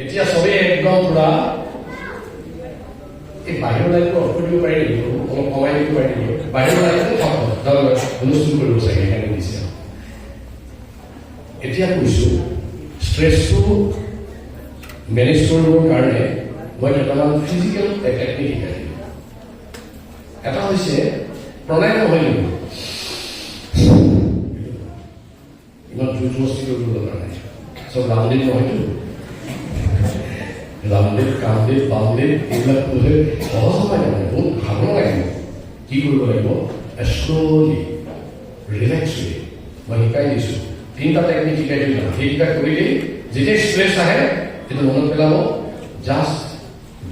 এতিয়া সবে একদম পুৰা এই বাহিৰৰ লাইফটো অফ কৰিব পাৰি নেকি অলপ কমাই দিব পাৰি নেকি বাহিৰৰ লাইফটো থাকক অনুষ্ঠান কৰিব চাগে সেইকাৰণে দিছে এতিয়া কৈছো ষ্ট্ৰেছটো মেনেজ কৰিবৰ কাৰণে মই কেইটামান ফিজিকেল টেকনিক শিকাই এটা হৈছে প্ৰণায়াম নহয় নেকি ইমান জোৰজবস্তি কৰিব দৰকাৰ নাই চব ৰামদেৱ নহয়তো ৰামদেৱ কামদেৱ বামদেৱ এইবিলাক কৰিলে সহজ নহয় নহয় বহুত ভাগৰ লাগিব কি কৰিব লাগিব শ্ল'লি ৰিলেক্সলি মই শিকাই দিছোঁ তিনিটা টেকনিক শিকাই দিলোঁ সেইকেইটা কৰিলেই যেতিয়া ষ্ট্ৰেছ আহে সেইটো মনত পেলাব just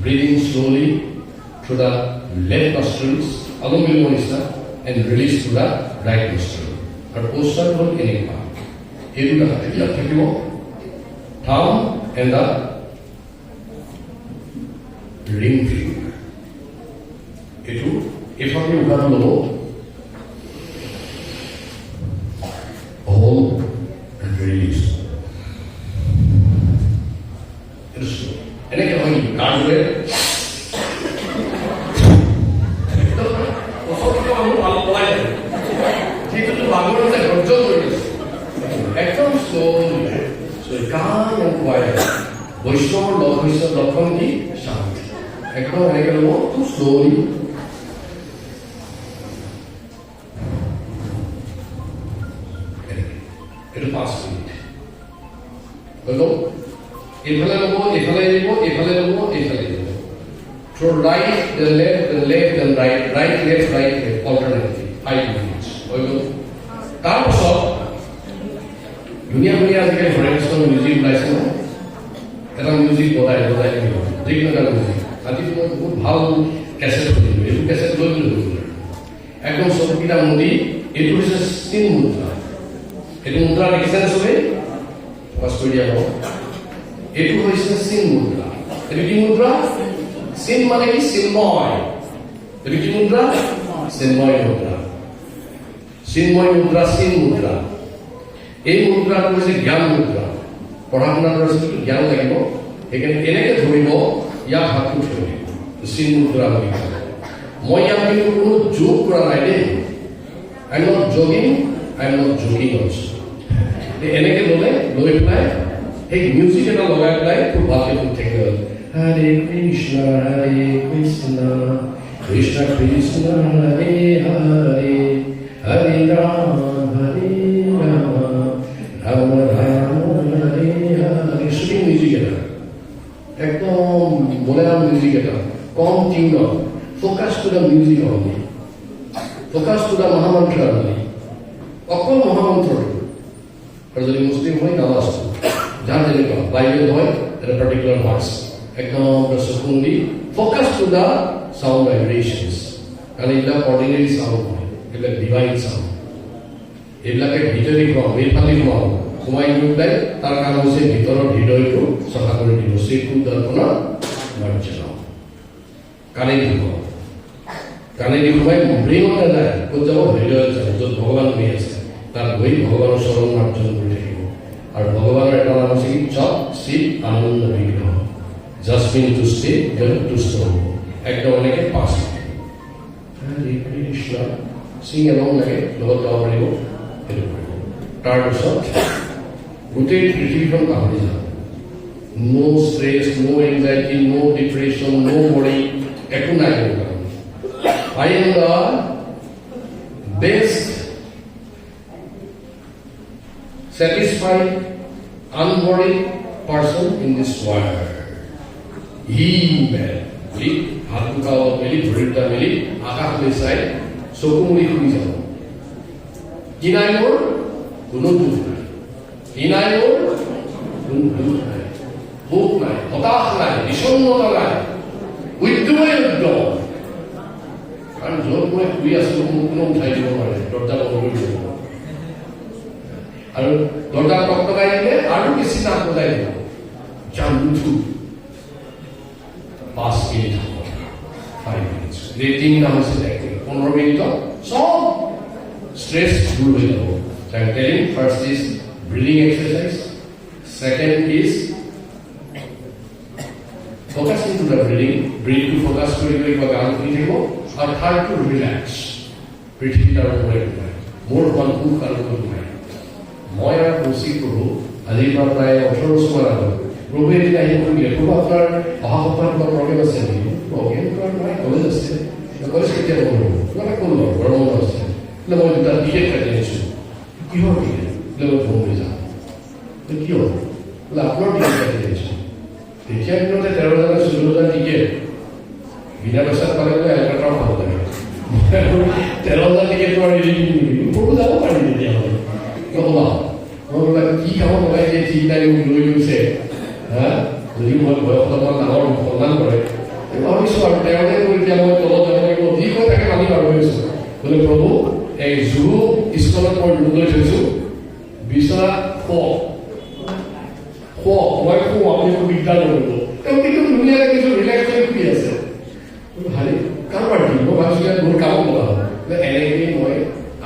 breathing slowly through the left nostrils অনুমিলিব নিচিনা and release through the right nostril আৰু পোষ্টাৰ হ'ল এনেকুৱা এই দুটা হাতে ইয়াত থাকিব থাম and the ring finger. Itu ifalnya bukan lo hold and release. Itu slow. Ini kalau ini kardre. Itu kamu malu mulai. Itu tuh bangun udah kerja terus. Ekdom slow. So kan yang kuat. Boisor lokon di shanti. একদম এনেকে ল'ব two slowly এইটো 5 minute হৈ গ'ল এইফালে ল'ব এইফালে এৰিব এইফালে ল'ব এইফালে এৰিব through right then left then right right left alternative 5 minutes হৈ গ'ল তাৰপাছত ধুনীয়া ধুনীয়া আজিকালি ভেৰিয়েশ্যন মিউজিক ওলাইছে ন এটা মিউজিক বজাই থাকিব যিকোনো এটা মিউজিক আজি মই বহুত ভাল কেছেট শুনিলোঁ এইটো কেছেট লৈ একদম চকুকেইটা মুদি এইটো হৈছে চিন মুদ্ৰা এইটো মুদ্ৰা দেখিছেনে চবেই কষ্ট কৰি দিয়া হ'ব এইটো হৈছে চিন মুদ্ৰা এইটো কি মুদ্ৰা চিন মানে কি চিন্ময় এইটো কি মুদ্ৰা চিন্ময় মুদ্ৰা চিন্ময় মুদ্ৰা চিন মুদ্ৰা এই মুদ্ৰাটো হৈছে জ্ঞান মুদ্ৰা পঢ়া শুনাৰ ল'ৰা ছোৱালীক জ্ঞান লাগিব সেইকাৰণে কেনেকৈ ধৰিব ইয়াক হাতটো থৈ চিন মুদ্ৰা বুলি কয় মই ইয়াত কিন্তু কোনো যোগ কৰা নাই দেই I am not jogging also এনেকৈ ল'লে লৈ পেলাই সেই মিউজিক এটা লগাই পেলাই খুব ভালকৈ ফুট থাকিব হৰে কৃষ্ণ কৃষ্ণ কৃষ্ণ হৰে হৰে হৰে ৰাম ৰাম ৰাম হৰে হৰে শুটিং মিউজিক এটা একদম মলয়ালম মিউজিক এটা কম টিউনত focus to the music only focus to the mahamantra only অকল মহামন্ত্ৰটো আৰু যদি মুছলিম হয় নামাজ যাৰ যেনেকুৱা বাইবেল হয় এটা পাৰ্টিকুলাৰ ভাৰ্ছ একদম চকু দি ফ'কাছ টু দ্য চাউণ্ড ভাইব্ৰেশ্যনছ কাৰণ এইবিলাক অৰ্ডিনেৰী চাউণ্ড হয় এইবিলাক ডিভাইন চাউণ্ড এইবিলাকে ভিতৰি খুৱাওঁ এইফালে খুৱাওঁ সোমাই গৈ পেলাই তাৰ কাম হৈছে ভিতৰৰ হৃদয়টো চফা কৰি দিব চকু দৰ্পণৰ মাৰ্জনা কাণেদি সোমাই ব্ৰেইনত নাযায় ক'ত যাব হৃদয়ত যাব য'ত ভগৱান হৈ আছে তাত গৈ ভগৱানৰ চৰণ মাৰ্জন কৰি থাকিব আৰু ভগৱানৰ এটা নাম হৈছে কি চপ চিত আনন্দ বিগ্ৰহ জাস্মিন তুষ্টি তুষ্ট হ'ব একদম এনেকৈ 5 মিনিট হৰে কৃষ্ণ চিং এলং লাগে লগত গাব পাৰিব সেইটো কৰিব তাৰপিছত গোটেই পৃথিৱীখন পাহৰি যাওঁ নো ষ্ট্ৰেছ নো এনজাইটি নো ডিপ্ৰেশ্যন নো ৱৰি একো নাই I am the best satisfied unworried person in this world he man বুলি হাত দুটা মেলি ভৰি দুটা মেলি আকাশলৈ চাই চকু মুদি শুনি যাব কি নাই মোৰ কোনো দুখ নাই কি নাই মোৰ কোনো দুখ নাই ভোক নাই হতাশ নাই বিষণ্ণতা নাই উদ্যমে উদ্যম কাৰণ য'ত মই শুই আছো মোক কোনো উঠাই দিব নোৱাৰে দৰ্জা বন্ধ কৰি দিব আৰু দৰ্জা টকটকাই দিলে আৰু বেছি নাক বজাই দিব যাম উঠো 5 মিনিট 5 মিনিট এই 3 নাম আছে 15 মিনিটত সব স্ট্রেস দূর হয়ে যাব so I'm telling first is breathing exercise second is Focus into the breathing, breathe to focus কৰি গান শুনি থাকিব আৰু থাৰ্ড টু ৰিলেক্স পৃথিৱীত আৰু মোৰ মনপুষ আৰু নহয় মই আৰু কৌশিক প্ৰভু আজিৰ পৰা প্ৰায় 18 বছৰ আগত প্ৰভু এদিন আহি কৰিলে প্ৰভু আপোনাৰ অহা সপ্তাহত কিবা প্ৰগ্ৰেম আছে নেকি প্ৰগ্ৰেম নাই কলেজ আছে কলেজ কেতিয়া কৰিব কিবা এটা কৰোঁ আৰু গৰম বন্ধ আছে বোলে মই দুটা টিকেট কাটি আনিছোঁ কিহৰ টিকেট বোলে মই ভ্ৰমণ যাম কিয় বোলে আপোনাৰ টিকেট কাটি আনিছোঁ তেতিয়া দিনতে 13,000 14,000 টিকেট বিনা পইচাত পালে বোলে এলকাট্ৰাও খাব লাগে 13,000 টিকেট প্ৰভু যাব পাৰি তেতিয়াহ'লে নহ'বা মই বোলে কি কামত লগাই যে ঠিক নাই লৈ গৈছে হা যদি মই বয়সত অকণমান ডাঙৰ সন্মান কৰে ভাবিছোঁ আৰু তেওঁতে এতিয়া মই তলত যাব লাগিব যি কয় তাকে মানি পাৰ হৈছোঁ বোলে প্ৰভু এই জুৰু স্কুলত মই লৈ থৈছোঁ বিচনা মই খুব আপুনি খুব দিগদাৰ নকৰিব তেওঁ কিন্তু ধুনীয়াকৈ কিছু ৰিলেক্স কৰি শুই আছে ভালে কাৰোবাৰ কি মই ভাবিছোঁ যে মোৰ কামত লগাব এনেকেই মই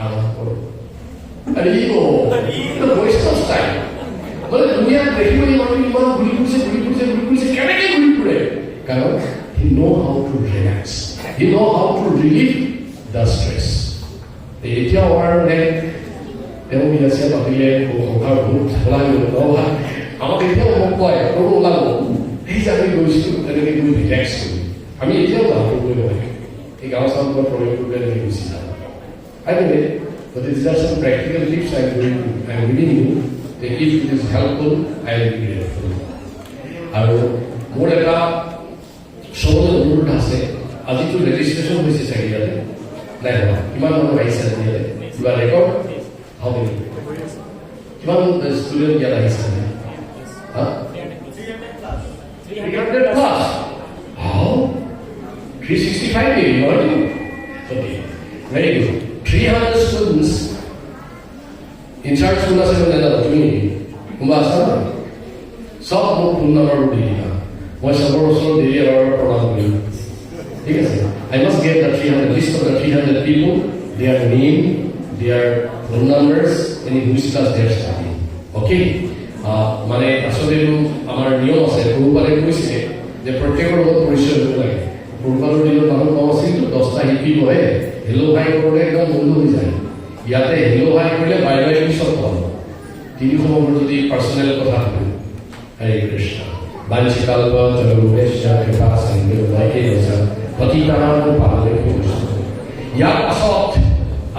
আৰম্ভ কৰোঁ আৰু ই বৈষ্ণৱ ষ্টাইল মানে দুনিয়াত দেখিব এই মানুহ ইমান ঘূৰি ফুৰিছে কেনেকৈ ঘূৰি ফুৰে কাৰণ he know' how to relax he know' how to relieve the stress এতিয়া আমাৰ মানে তেওঁ বিয়াছে পাতিলে সংসাৰ বহুত ওলাব আমাক এতিয়াও মোক কয় প্ৰভু ওলাব সেই যে আমি গৈছিলোঁ তেনেকৈ গৈ ৰিলেক্স কৰি আমি এতিয়াও যাওঁ কৰিব লাগে এই গাঁও চাউল প্ৰয়োগ কৰি তেনেকৈ গুচি যাওঁ Anyway, but these are some practical tips I am giving you. If it is helpful, I will be grateful. আৰু মোৰ এটা সবলে অনুৰোধ আছে আজিতো ৰেজিষ্ট্ৰেশ্যন হৈছে চাগে ইয়াতে নাই হোৱা কিমান মানুহ আহিছে ইয়াতে কিবা ৰেকৰ্ড হ'ব কিমান ষ্টুডেণ্ট ইয়াত আহিছে হা 300 plus how 365 maybe not okay very good 300 students in charge school আছে মানে না তুমি কোনবা আছে না সব মোক ফোন নম্বৰ দি দিবা মই সবৰ ওচৰত দি এবাৰ প্ৰদান কৰিম ঠিক আছে I must get the 300 list of the 300 people their name their phone numbers and in which class they are studying okay মানে আসলে আমাৰ নিয়ম আছে গুৰুবাৰে কৈছে যে প্ৰত্যেকৰ লগত পৰিচয় হ'ব লাগে গুৰুবাৰৰ দিনত মানুহ কম আছিল 10টা শিকি বহে হেল্ল' ভাই কৰিলে একদম বন্ধ হৈ যায় ইয়াতে হেল্ল' ভাই কৰিলে বাই পিছত পাব তিনি সময়ত যদি পাৰ্চনেল কথা শুনো হৰে কৃষ্ণ বাঞ্চিকাল্প তৰুবেশা কৃপা সঙ্গে লাইকে গৈছা পতিতানাম পালে ইয়াৰ পাছত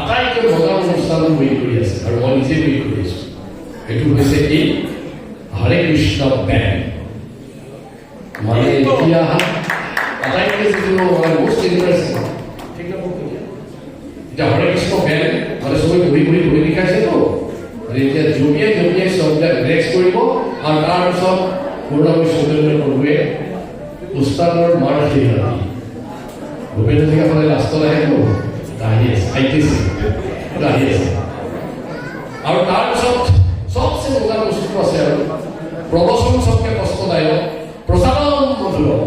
আটাইতকৈ মজা অনুষ্ঠান হৈ কৰি আছে আৰু মই নিজে হৈ কৰি আছোঁ এইটো হৈছে এই হৰে কৃষ্ণ বেণ্ড মানে এতিয়া আটাইতকৈ যিটো মানে মষ্ট ইণ্টাৰেষ্টিং ঠিক না এতিয়া হৰে কৃষ্ণ বেণ্ড মানে সবে ঘূৰি দেখাইছে তো এতিয়া জপিয়াই সববিলাক ৰিলেক্স কৰিব আৰু তাৰপিছত পূৰ্ণামী সৌন্দৰ্য প্ৰভুৱে উস্তাদৰ মাৰ খেলি ৰাতি ভূপেন্দ্ৰ সিংহে সদায় লাষ্টত আহেতো আহি আছে আহি আছে আৰু তাৰপিছত সবচে মজা বস্তু আছে আৰু প্ৰবচন সবকে কষ্টদায়ক প্ৰচাৰম মধুৰম